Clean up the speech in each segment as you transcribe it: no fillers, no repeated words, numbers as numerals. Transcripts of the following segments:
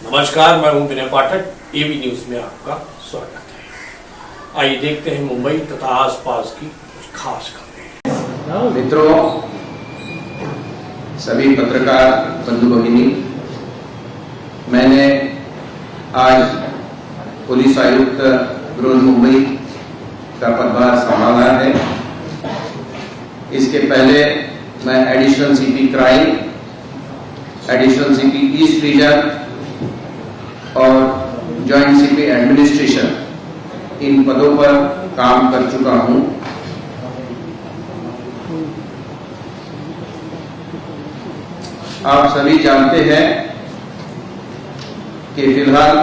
नमस्कार, मैं हूं विनय पाठक। एबी न्यूज में आपका स्वागत है। आइए देखते हैं मुंबई तथा आसपास की कुछ खास खबरें। मित्रों, सभी पत्रकार बंधु भगिनी, मैंने आज पुलिस आयुक्त गृह मुंबई का पदभार संभाला है। इसके पहले मैं additional CP crime, additional CP east region और जॉइंट सीपी एडमिनिस्ट्रेशन, इन पदों पर काम कर चुका हूं। आप सभी जानते हैं कि फिलहाल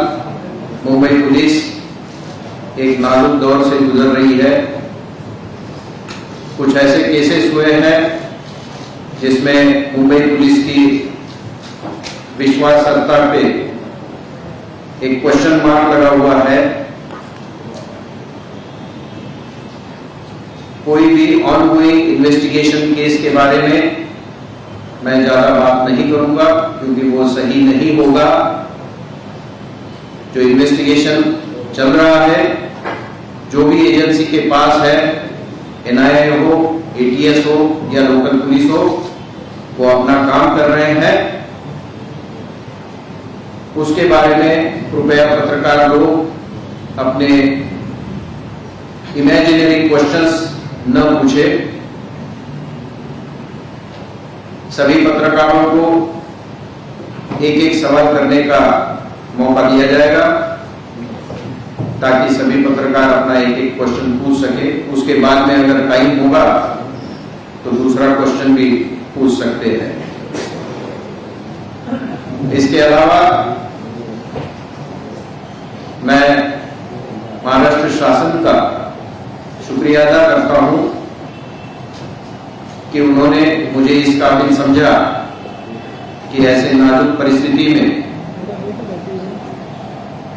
मुंबई पुलिस एक नाजुक दौर से गुजर रही है। कुछ ऐसे केसेस हुए हैं जिसमें मुंबई पुलिस की विश्वासार्हता पे एक क्वेश्चन मार्क लगा हुआ है। कोई भी ऑनगोइंग इन्वेस्टिगेशन केस के बारे में मैं ज्यादा बात नहीं करूंगा, क्योंकि वो सही नहीं होगा। जो इन्वेस्टिगेशन चल रहा है, जो भी एजेंसी के पास है, एनआईए हो, एटीएस हो या लोकल पुलिस हो, वो अपना काम कर रहे हैं। उसके बारे में कृपया पत्रकार लोग अपने इमेजिनरी क्वेश्चंस न पूछे। सभी पत्रकारों को एक एक सवाल करने का मौका दिया जाएगा, ताकि सभी पत्रकार अपना एक एक क्वेश्चन पूछ सके। उसके बाद में अगर टाइम होगा तो दूसरा क्वेश्चन भी पूछ सकते हैं। इसके अलावा मैं महाराष्ट्र शासन का शुक्रिया अदा करता हूं कि उन्होंने मुझे इस काबिल समझा कि ऐसे नाजुक परिस्थिति में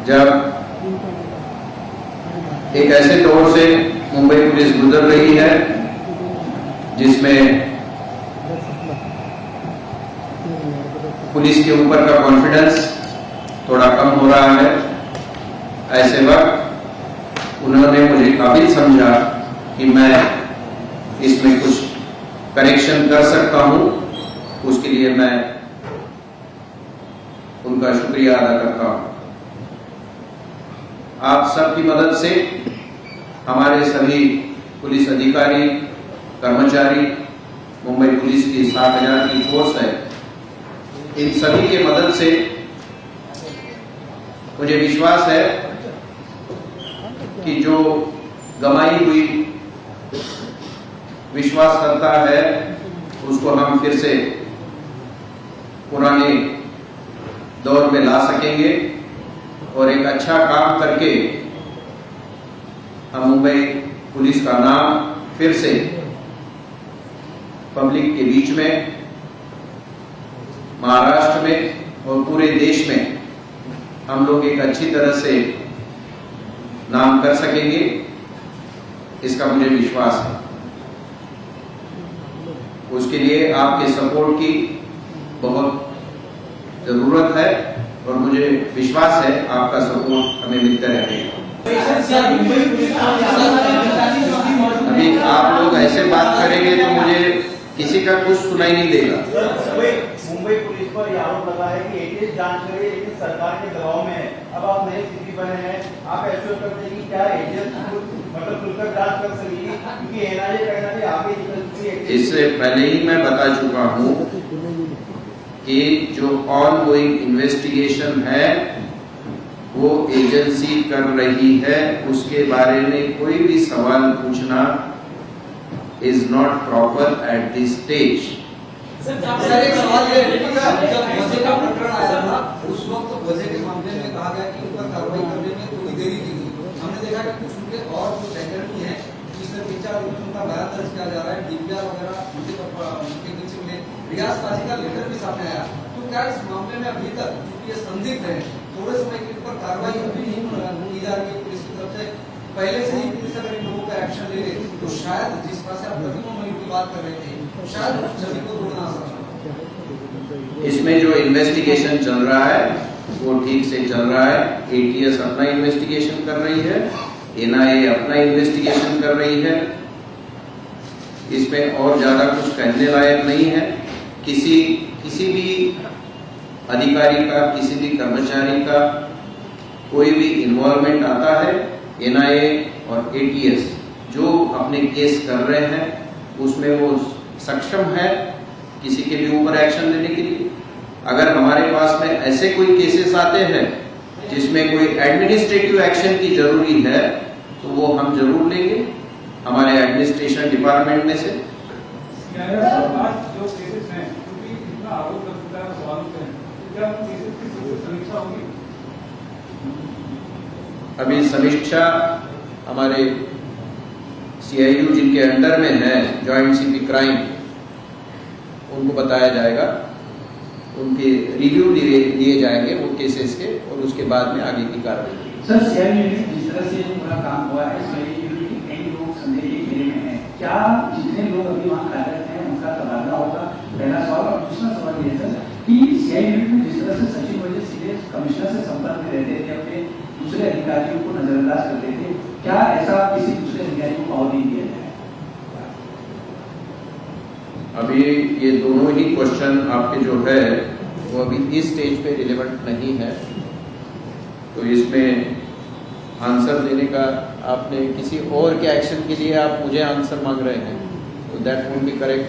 जब एक ऐसे दौर से मुंबई पुलिस गुजर रही है जिसमें पुलिस के ऊपर का कॉन्फिडेंस थोड़ा कम हो रहा है, ऐसे वक्त उन्होंने मुझे काबिल समझा कि मैं इसमें कुछ करेक्शन कर सकता हूं। उसके लिए मैं उनका शुक्रिया अदा करता हूं। आप सबकी मदद से हमारे सभी पुलिस अधिकारी, कर्मचारी, मुंबई पुलिस की 7,000 की फोर्स है, इन सभी के मदद से मुझे विश्वास है कि जो गंवाई हुई विश्वासकर्ता है, उसको हम फिर से पुराने दौर में ला सकेंगे और एक अच्छा काम करके हम मुंबई पुलिस का नाम फिर से पब्लिक के बीच में, महाराष्ट्र में और पूरे देश में हम लोग एक अच्छी तरह से नाम कर सकेंगे, इसका मुझे विश्वास है। उसके लिए आपके सपोर्ट की बहुत जरूरत है और मुझे विश्वास है आपका सपोर्ट हमें मिलता रहेगा। अभी आप लोग ऐसे बात करेंगे तो मुझे किसी का कुछ सुनाई नहीं देगा। मुंबई पुलिस पर यह आरोप लगा है कि एटीएस जांच करे, लेकिन सरकार के दबाव में है। अब आप नए सीपी बने हैं, आप ऐसे करते हैं कि क्या एटीएस मतलब खुलकर जांच कर सकेगी, क्योंकि एनआईए कहना है आगे निकल। इससे पहले ही मैं बता चुका हूं कि जो ऑनगोइंग इन्वेस्टिगेशन है वो एजेंसी कर रही है, उसके बारे में कोई भी सवाल पूछना is not proper at this stage. Sir एक सवाल है, जब वजह का प्रकरण आया था उस वक्त वजह के मामले में कहा गया कि ऊपर कार्रवाई करने में थोड़ी देरी की गई। हमने देखा कि कुछ उनके और जो सहकर्मी हैं जिसमें 3-4 उनका बयान दर्ज किया जा रहा है, डीपीआर वगैरह उनके नीचे में रियासतबाजी का लेटर भी सामने आया। तो क्या इस मामले में अभी तक क्योंकि ये संदिग्ध है, थोड़े समय के ऊपर कार्रवाई अभी नहीं की जा रही है पुलिस की तरफ से, पहले से ही पुलिस अगर इन लोगों का एक्शन ले ले तो शायद जिस तरह से आप प्रतिमा मयूर की बात कर रहे थे, शायद सभी को रोकना आसान। इसमें जो इन्वेस्टिगेशन चल रहा है वो ठीक से चल रहा है। एटीएस अपना इन्वेस्टिगेशन कर रही है, एनआईए अपना इन्वेस्टिगेशन कर रही है। इसमें और ज्यादा कुछ कहने लायक नहीं है। किसी भी अधिकारी का, किसी भी कर्मचारी का कोई भी इन्वॉल्वमेंट आता है, एनआईए और एटीएस जो अपने केस कर रहे हैं उसमें वो सक्षम है किसी के भी ऊपर एक्शन लेने के लिए। अगर हमारे पास में ऐसे कोई केसेस आते हैं जिसमें कोई एडमिनिस्ट्रेटिव एक्शन की जरूरी है तो वो हम जरूर लेंगे हमारे एडमिनिस्ट्रेशन डिपार्टमेंट में से। जो केसेस हैं, क्योंकि इतना आरोप लगता है, सवाल उठते हैं, क्या उन केसेस की समीक्षा होगी? अभी समीक्षा हमारे सीआईयू जिनके अंडर में है, जॉइंट सीपी क्राइम, उनको बताया जाएगा, उनके रिव्यू लिए जाएंगे वो केसेस के, और उसके बाद में आगे की कार्रवाई। सर, सीआईयू जिस तरह से पूरा काम हुआ है, सीआईयू के कई लोग संदेह के घेरे में हैं, क्या जितने लोग अभी वहाँ कार्यरत हैं उनका तबादला होगा? पहला सवाल। और दूसरा सवाल ये सर कि सीआईयू में जिस तरह से सचिव वजह सीधे कमिश्नर से संपर्क में रहते थे, अपने दूसरे अधिकारियों को नजरअंदाज करते थे, क्या ऐसा किसी दूसरे अधिकारी को पाव नहीं दिया जाए? अभी ये दोनों ही क्वेश्चन आपके जो है वो अभी इस स्टेज पे रिलेवेंट नहीं है, तो इसमें आंसर देने का आपने किसी और के एक्शन के लिए आप मुझे आंसर मांग रहे हैं, तो दैट वोंट बी करेक्ट।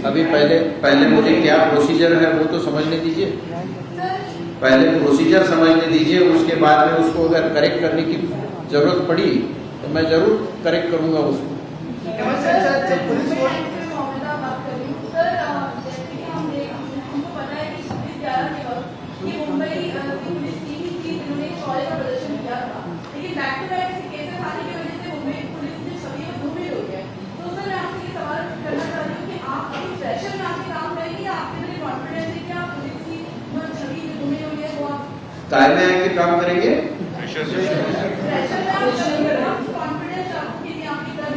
अभी पहले मुझे क्या प्रोसीजर है वो तो समझने दीजिए, पहले प्रोसीजर समझने दीजिए, उसके बाद में उसको अगर करेक्ट करने की जरूरत पड़ी तो मैं जरूर करेक्ट करूंगा उसको। काय में आके काम करेंगे?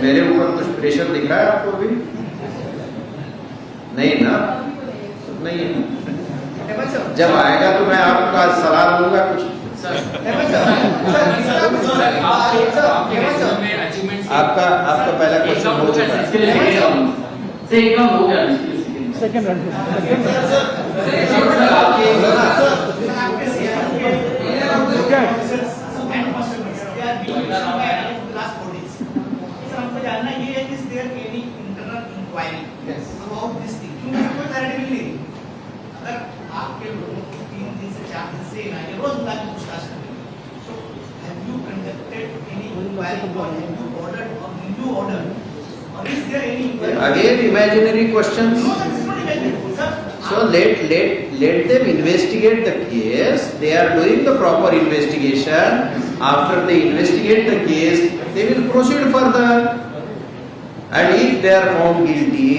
मेरे ऊपर कुछ प्रेशर दिख रहा है आपको अभी? नहीं ना? नहीं है। जब आएगा तो मैं आपका सलाह लूंगा कुछ। आपका पहला क्वेश्चन हो चुका है। सेकंड राउंड जानना ये है कि is there any internal inquiry about this thing? क्योंकि कोई क्लैरिटी मिल नहीं। अगर आपके लोगों को 3 दिन से 4 दिन से ना ये रोज बुला के पूछताछ करते हैं, so have you conducted any inquiry or have you ordered or will you order or is there any inquiry? Again imaginary questions. No, sir, it's not imaginary, sir. So let them investigate the case. They are doing the proper investigation. After they investigate the case, they will proceed further. And if they are found guilty,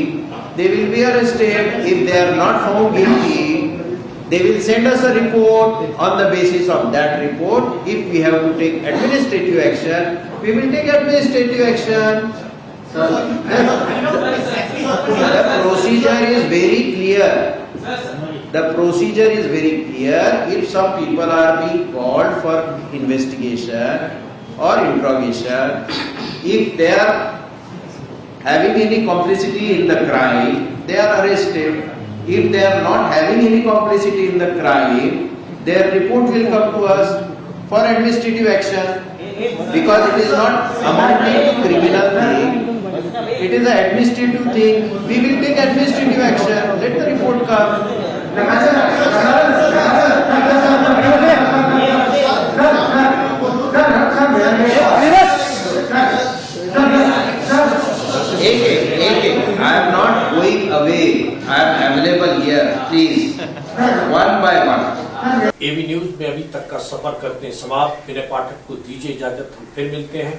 they will be arrested. If they are not found guilty, they will send us a report. On the basis of that report, if we have to take administrative action, we will take administrative action. The procedure is very clear. The procedure is very clear. If some people are being called for investigation or interrogation, if they are having any complicity in the crime, they are arrested. If they are not having any complicity in the crime, their report will come to us for administrative action, because it is not amounting to criminal thing. It is an administrative thing. We will take administrative action. Let the report come. I am not going away. I am available here. Please, one by one. ABP news में अभी तक का सफर करते हैं समाप्त। मेरे पाठक को दीजिए इजाजत, हम फिर मिलते हैं।